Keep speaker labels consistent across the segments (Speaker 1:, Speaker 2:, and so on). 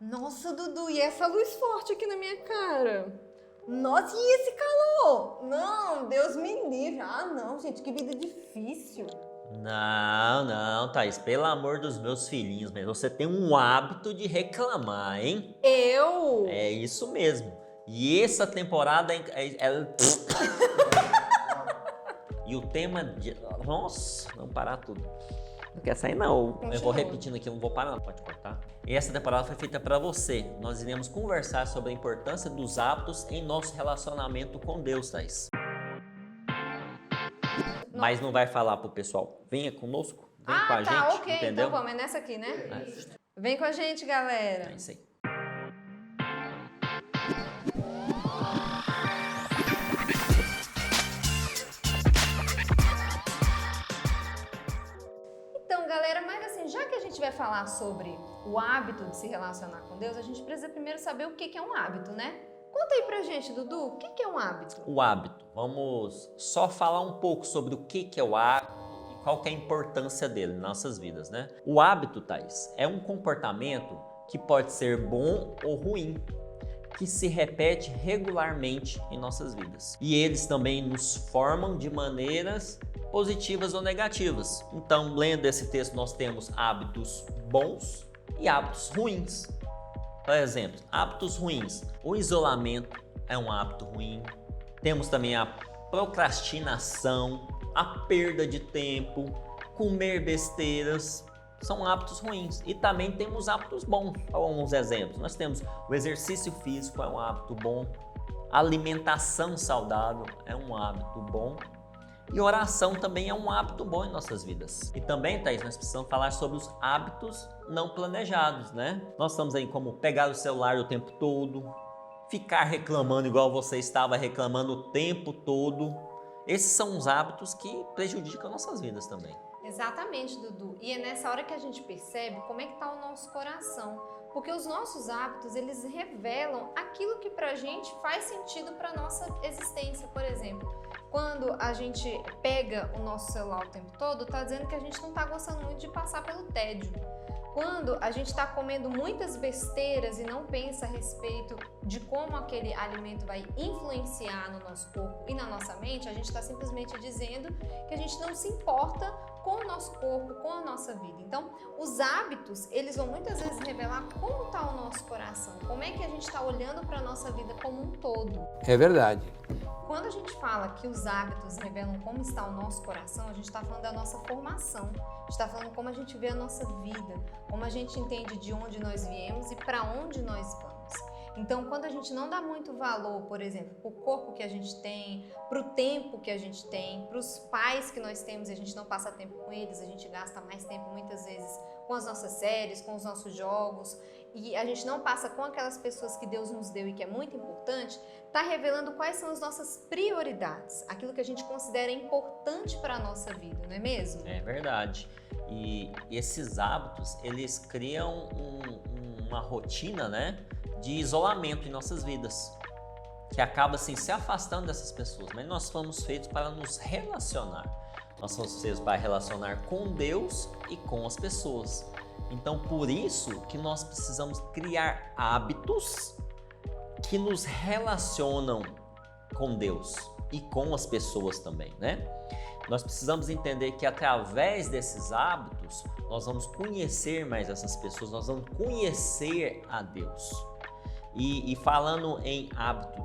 Speaker 1: Nossa, Dudu, e essa luz forte aqui na minha cara? Nossa, e esse calor? Não, Deus me livre. Ah, não, gente, que vida difícil.
Speaker 2: Não, Thaís, pelo amor dos meus filhinhos, mas você tem um hábito de reclamar, hein?
Speaker 1: Eu?
Speaker 2: É isso mesmo. E essa temporada E o tema de... Nossa, vamos parar tudo. Não quer sair não.
Speaker 1: Continua.
Speaker 2: Eu vou repetindo aqui, eu não vou parar não, pode cortar. E essa temporada foi feita para você. Nós iremos conversar sobre a importância dos hábitos em nosso relacionamento com Deus, Thaís. Mas não vai falar pro pessoal. Venha conosco, vem com a gente,
Speaker 1: ok,
Speaker 2: entendeu?
Speaker 1: então vamos, é nessa aqui, né?
Speaker 2: É.
Speaker 1: Vem com a gente, galera.
Speaker 2: É isso aí.
Speaker 1: Então, galera, mas assim, já que a gente vai falar sobre o hábito de se relacionar com Deus, a gente precisa primeiro saber o que é um hábito, né? Conta aí pra gente, Dudu, o que é um hábito?
Speaker 2: O hábito. Vamos só falar um pouco sobre o que é o hábito e qual que é a importância dele em nossas vidas, né? O hábito, Thaís, é um comportamento que pode ser bom ou ruim, que se repete regularmente em nossas vidas. E eles também nos formam de maneiras positivas ou negativas. Então, lendo esse texto, nós temos hábitos bons e hábitos ruins. Por exemplo, hábitos ruins. O isolamento é um hábito ruim. Temos também a procrastinação, a perda de tempo, comer besteiras. São hábitos ruins. E também temos hábitos bons. Alguns exemplos. Nós temos o exercício físico, é um hábito bom. A alimentação saudável é um hábito bom. E oração também é um hábito bom em nossas vidas. E também, Thaís, nós precisamos falar sobre os hábitos não planejados, né? Nós estamos aí como pegar o celular o tempo todo, ficar reclamando igual você estava reclamando o tempo todo. Esses são os hábitos que prejudicam nossas vidas também.
Speaker 1: Exatamente, Dudu. E é nessa hora que a gente percebe como é que está o nosso coração. Porque os nossos hábitos, eles revelam aquilo que pra gente faz sentido pra nossa existência. Por exemplo, quando a gente pega o nosso celular o tempo todo, tá dizendo que a gente não tá gostando muito de passar pelo tédio. Quando a gente está comendo muitas besteiras e não pensa a respeito de como aquele alimento vai influenciar no nosso corpo e na nossa mente, a gente está simplesmente dizendo que a gente não se importa com o nosso corpo, com a nossa vida. Então, os hábitos, eles vão muitas vezes revelar como está o nosso coração, como é que a gente está olhando para a nossa vida como um todo.
Speaker 3: É verdade.
Speaker 1: Quando a gente fala que os hábitos revelam como está o nosso coração, a gente está falando da nossa formação, a gente está falando como a gente vê a nossa vida, como a gente entende de onde nós viemos e para onde nós vamos. Então, quando a gente não dá muito valor, por exemplo, para o corpo que a gente tem, para o tempo que a gente tem, para os pais que nós temos e a gente não passa tempo com eles, a gente gasta mais tempo muitas vezes com as nossas séries, com os nossos jogos, e a gente não passa com aquelas pessoas que Deus nos deu e que é muito importante, está revelando quais são as nossas prioridades, aquilo que a gente considera importante para a nossa vida, não é mesmo?
Speaker 2: É verdade. E esses hábitos, eles criam uma rotina, né, de isolamento em nossas vidas, que acaba assim se afastando dessas pessoas. Mas nós fomos feitos para nos relacionar. Nós fomos feitos para relacionar com Deus e com as pessoas. Então, por isso que nós precisamos criar hábitos que nos relacionam com Deus e com as pessoas também, né? Nós precisamos entender que através desses hábitos, nós vamos conhecer mais essas pessoas, nós vamos conhecer a Deus. E falando em hábito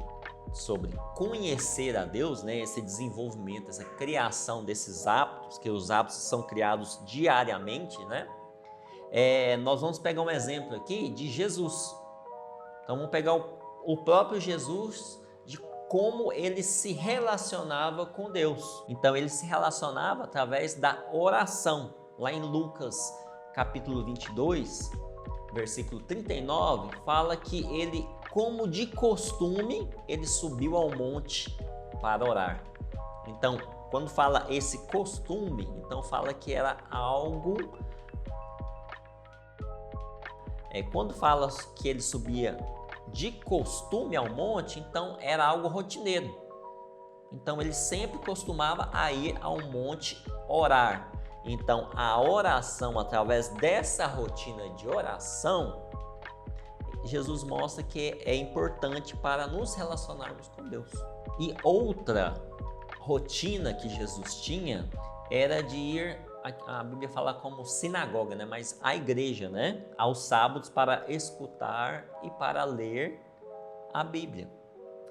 Speaker 2: sobre conhecer a Deus, né, esse desenvolvimento, essa criação desses hábitos, que os hábitos são criados diariamente, né? Nós vamos pegar um exemplo aqui de Jesus. Então vamos pegar o próprio Jesus, de como ele se relacionava com Deus. Então ele se relacionava através da oração. Lá em Lucas capítulo 22, versículo 39, fala que ele, como de costume, ele subiu ao monte para orar. Então, quando fala esse costume, então fala que era algo... quando fala que ele subia de costume ao monte, então era algo rotineiro. Então ele sempre costumava a ir ao monte orar. Então a oração, através dessa rotina de oração, Jesus mostra que é importante para nos relacionarmos com Deus. E outra rotina que Jesus tinha era de ir, a Bíblia fala como sinagoga, né? Mas a igreja, né? Aos sábados para escutar e para ler a Bíblia.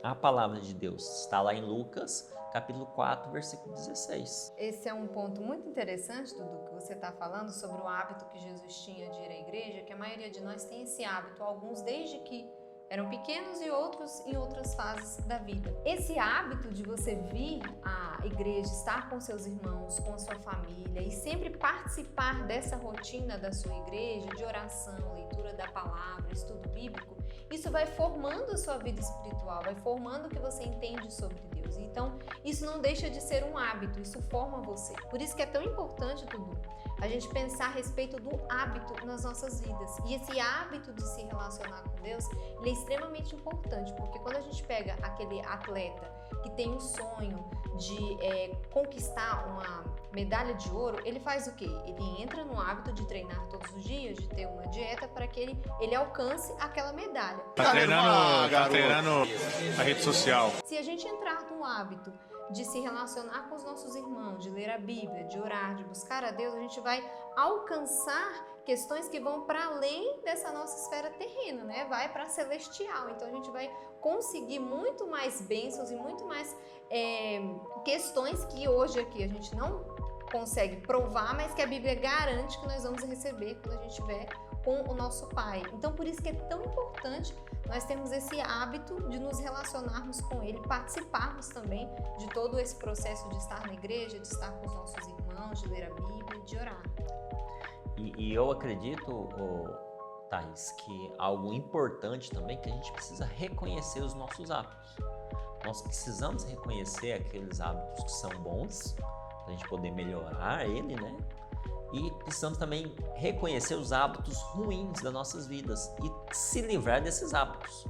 Speaker 2: A palavra de Deus está lá em Lucas, capítulo 4, versículo 16.
Speaker 1: Esse é um ponto muito interessante, Dudu, que você está falando sobre o hábito que Jesus tinha de ir à igreja, que a maioria de nós tem esse hábito, alguns desde que eram pequenos e outros em outras fases da vida. Esse hábito de você vir à igreja, estar com seus irmãos, com a sua família e sempre participar dessa rotina da sua igreja, de oração, leitura da palavra, estudo bíblico, isso vai formando a sua vida espiritual, vai formando o que você entende sobre Deus. Então, isso não deixa de ser um hábito, isso forma você. Por isso que é tão importante, Dudu, a gente pensar a respeito do hábito nas nossas vidas. E esse hábito de se relacionar com Deus, ele é extremamente importante, porque quando a gente pega aquele atleta que tem um sonho de conquistar uma medalha de ouro, ele faz o quê? Ele entra no hábito de treinar todos os dias, de ter uma dieta para que ele alcance aquela medalha.
Speaker 3: Tá treinando a rede social.
Speaker 1: Se a gente entrar no hábito de se relacionar com os nossos irmãos, de ler a Bíblia, de orar, de buscar a Deus, a gente vai alcançar questões que vão para além dessa nossa esfera terrena, né? Vai para a celestial. Então a gente vai conseguir muito mais bênçãos e muito mais questões que hoje aqui a gente não consegue provar, mas que a Bíblia garante que nós vamos receber quando a gente estiver com o nosso Pai. Então por isso que é tão importante nós termos esse hábito de nos relacionarmos com Ele, participarmos também de todo esse processo de estar na igreja, de estar com os nossos irmãos, de ler a Bíblia, de orar.
Speaker 2: E eu acredito, Thaís, que algo importante também é que a gente precisa reconhecer os nossos hábitos. Nós precisamos reconhecer aqueles hábitos que são bons, para a gente poder melhorar ele, né? E precisamos também reconhecer os hábitos ruins das nossas vidas e se livrar desses hábitos.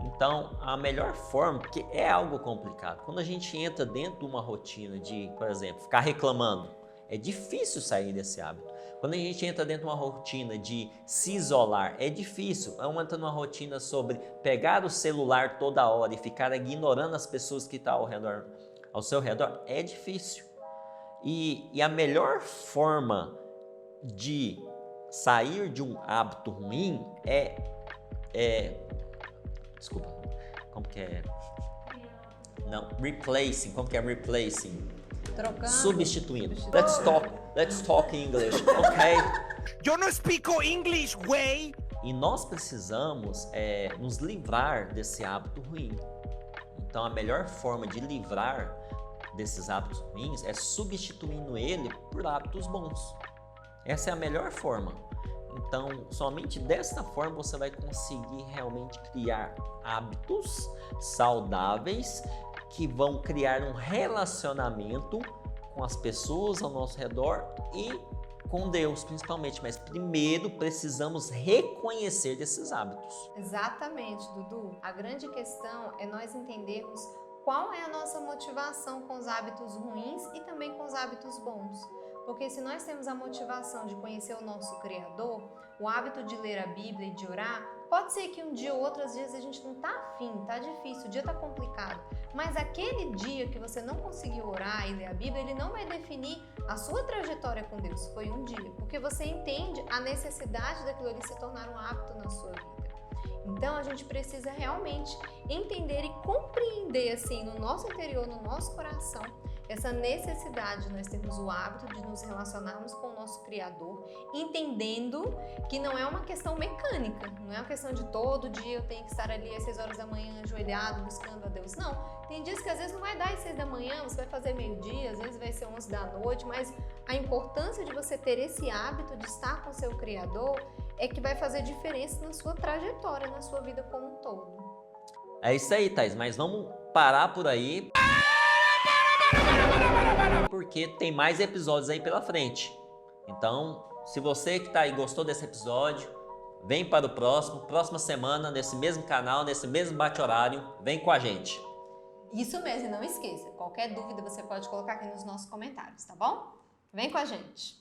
Speaker 2: Então, a melhor forma, porque é algo complicado, quando a gente entra dentro de uma rotina de, por exemplo, ficar reclamando, é difícil sair desse hábito. Quando a gente entra dentro de uma rotina de se isolar, é difícil. Vamos entrar numa rotina sobre pegar o celular toda hora e ficar ignorando as pessoas que estão ao seu redor, é difícil. E a melhor forma de sair de um hábito ruim desculpa, como que é? Não, replacing, como que é replacing?
Speaker 1: Trocando.
Speaker 2: Substituindo. Let's talk English, ok?
Speaker 4: Eu não speak English, way!
Speaker 2: E nós precisamos nos livrar desse hábito ruim. Então a melhor forma de livrar desses hábitos ruins é substituindo ele por hábitos bons. Essa é a melhor forma. Então, somente desta forma você vai conseguir realmente criar hábitos saudáveis que vão criar um relacionamento com as pessoas ao nosso redor e com Deus, principalmente. Mas primeiro precisamos reconhecer desses hábitos.
Speaker 1: Exatamente, Dudu. A grande questão é nós entendermos qual é a nossa motivação com os hábitos ruins e também com os hábitos bons. Porque se nós temos a motivação de conhecer o nosso Criador, o hábito de ler a Bíblia e de orar, pode ser que um dia ou outro, às vezes, a gente não está afim, está difícil, o dia está complicado. Mas aquele dia que você não conseguiu orar e ler a Bíblia, ele não vai definir a sua trajetória com Deus. Foi um dia, porque você entende a necessidade daquilo ali se tornar um hábito na sua vida. Então a gente precisa realmente entender e compreender assim no nosso interior, no nosso coração, essa necessidade de nós termos o hábito de nos relacionarmos com o nosso Criador, entendendo que não é uma questão mecânica, não é uma questão de todo dia eu tenho que estar ali às 6 horas da manhã ajoelhado buscando a Deus. Não, tem dias que às vezes não vai dar às 6 da manhã, você vai fazer meio-dia, às vezes vai ser 11 da noite, mas a importância de você ter esse hábito de estar com o seu Criador é que vai fazer diferença na sua trajetória, na sua vida como um todo.
Speaker 2: É isso aí, Thaís, mas vamos parar por aí, porque tem mais episódios aí pela frente. Então, se você que tá aí gostou desse episódio, vem para o próxima semana, nesse mesmo canal, nesse mesmo bate-horário, vem com a gente.
Speaker 1: Isso mesmo, e não esqueça, qualquer dúvida você pode colocar aqui nos nossos comentários, tá bom? Vem com a gente!